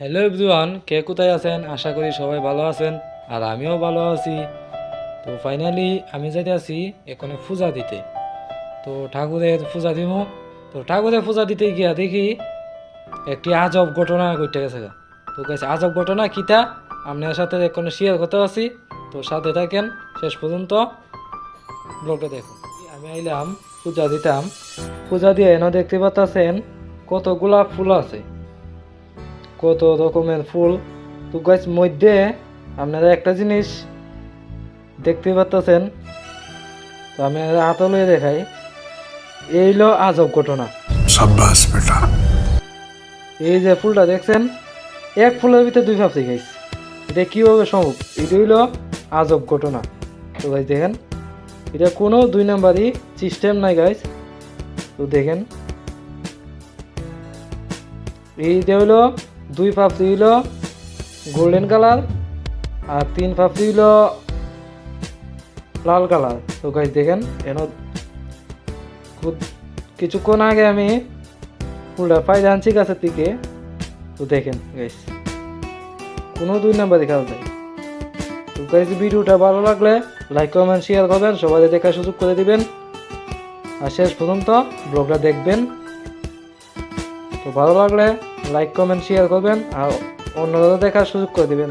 Hello everyone, কে কোথায় আছেন? আশা করি সবাই ভালো আছেন আর আমিও ভালো আছি। তো ফাইনালি আমি যাইতে আছি এখানে পূজা দিতে। তো ঠাকুরের পূজা দিব। তো ঠাকুরের পূজা দিতে গিয়া দেখি একটি আজব ঘটনা ঘটে গেছে গা। তো গেছে আজব ঘটনা কিতা আপনার সাথে এখানে শেয়ার করতে আছি। তো সাথে থাকেন শেষ পর্যন্ত, ব্লগে দেখুন। আমি আইলাম পূজা দিতাম, পূজা দিয়ে এনে দেখতে পাচ্ছেন কত গোলাপ ফুল আছে, কত রকমের ফুল। তো গাছ মধ্যে আপনারা একটা জিনিস দেখতে পাচ্ছেন, তো আমি হাতে লয়ে দেখাই। এইলো আজব ঘটনা। शाबाश बेटा। এই যে ফুলটা দেখছেন, এক ফুলের ভিতরে দুই ভাবছি গাইস, এটা কিভাবে সম্ভব? এটা হইলো আজব ঘটনা। তো গাইস দেখেন, এটা কোনো দুই নাম্বারই সিস্টেম নাই গাইস। তো দেখেন, এইটা হইলো দুই পাপড়ি হইলো গোল্ডেন কালার আর তিন পাপড়ি হইলো লাল কালার। তো গাইস দেখেন, এন কিছুক্ষণ আগে আমি ফুলটা পাই আনছি গাছের থেকে। তো দেখেন গাইস, কোনো দুই নাম্বারই কাজ নাই। তো গাইস ভিডিওটা ভালো লাগলে লাইক কমেন্ট শেয়ার করবেন, সবাই দেখার সুযোগ করে দিবেন আর শেষ পর্যন্ত ব্লগটা দেখবেন। তো ভালো লাগলে লাইক কমেন্ট শেয়ার করবেন আর অন্যরা দেখার সুযোগ করে দিবেন।